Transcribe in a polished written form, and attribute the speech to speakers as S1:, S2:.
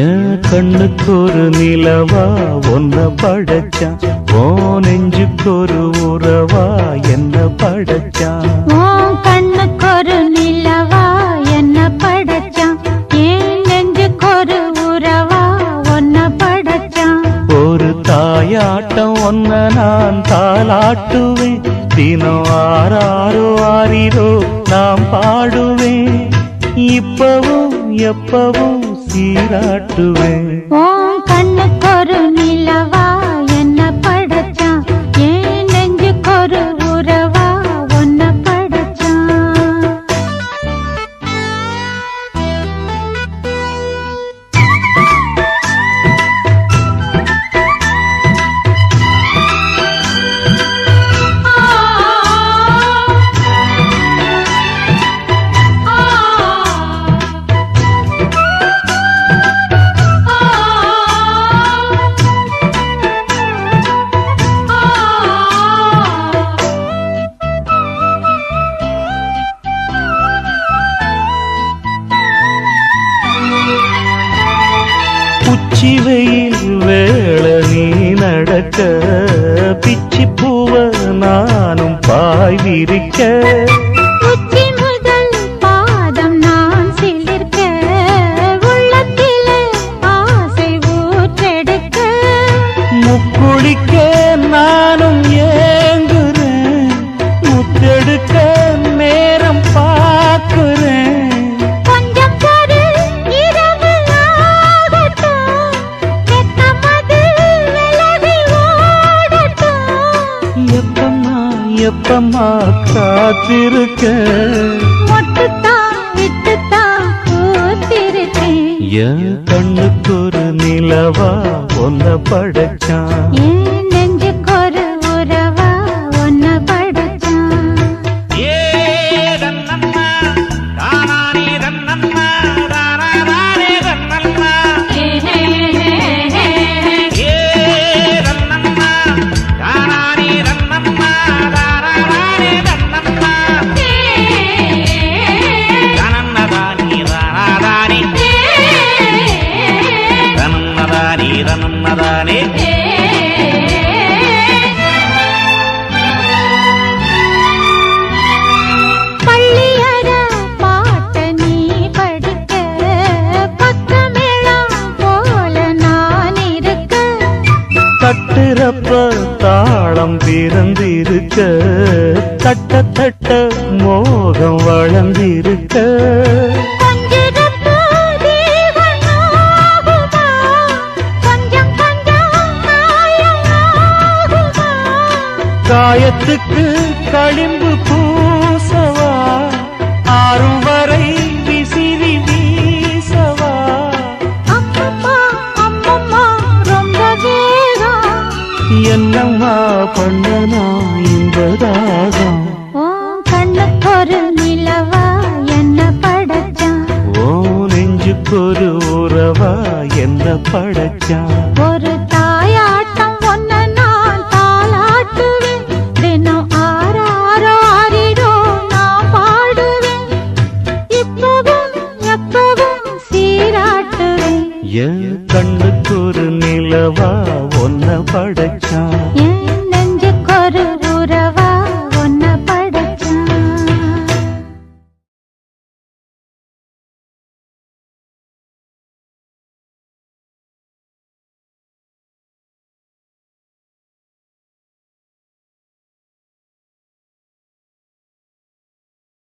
S1: என் கண்ணுக்கு ஒரு நிலவா ஒன்ன படைச்சான், ஓ நெஞ்சுக்கு ஒரு உறவா என்ன படைச்சான்.
S2: உன் கண்ணுக்கு ஒரு நிலவா என்ன படைச்சான், என் நெஞ்சுக்கு ஒரு உறவா ஒன்ன படைச்சான்.
S1: ஒரு தாயாட்டம் ஒன்ன நான் தாலாட்டுவேன், தினம் ஆறாரோ ஆறிரோ நாம் பாடுவேன், இப்பவும் எப்பவும் சீராட்டுவேன்.
S2: உன் கண்ணுக்கு ஒரு நிலவா என்ன படைச்சான், என் நெஞ்சுக்கு ஒரு உறவா ஒன்ன படைச்சான்.
S1: உச்சி வெயில் வேள நீ நடக்க, பிச்சி பூவ நானும் பாய் விரிக்க,
S2: உச்சி முதல் பாதம் நான் சிலிர்க்க, உள்ளத்திலே ஆசை ஊற்றெடுக்க,
S1: முக்குளிக்க நானும் ஏங்குறேன், முத்தெடுக்க நேரம் பார்க்கிறேன்.
S2: கொஞ்சம் பொறு இரவு ஆகட்டும், வெட்கமது விலகி ஓடட்டும்,
S1: எப்பம்மா எப்பம்மா காத்திருக்க,
S2: மொட்டுத்தான் விட்டுத்தான் பூத்திருக்கேன்.
S1: என் கண்ணுக்கு ஒரு நிலவா ஒன்ன படைச்சான்,
S2: என் நெஞ்சுக்கு ஒரு உறவா ஒன்ன படைச்சான். பள்ளியற பாட்ட நீ படிக்க, பக்கமேளம் போல நான் இருக்க,
S1: தட்டுறப்ப தாளம் பிறந்திருக்க, தட்ட தட்ட மோகம் வளர்ந்திருக்க,
S2: கொஞ்சிடப்போ தேவன் ஆகுமா, கொஞ்சம் கொஞ்சம் காயம் ஆகுமா,
S1: காயத்துக்கு களிம்பு பூசவா, ஆறும் வரை விசிறி வீசவா,
S2: அம்மம்மா அம்மம்மா ரொம்ப வேகம்,
S1: என்னம்மா பண்ணனா இன்பதாகம்.
S2: உன் கண்ணுக்கு ஒரு நிலவா என்ன படைச்சான்,
S1: ஓ நெஞ்சுக்கு ஒரு உறவா என்ன படைச்சான்.
S2: ஒரு தாயாட்டம் ஒன்ன நான் தாலாட்டுவேன், தினம் ஆறாரோ ஆறிரோ நான் பாடுவேன், இப்பவும் எப்பவும் சீராட்டுவேன்.
S1: என் கண்ணுக்கு ஒரு நிலவா ஒன்ன படைச்சான்.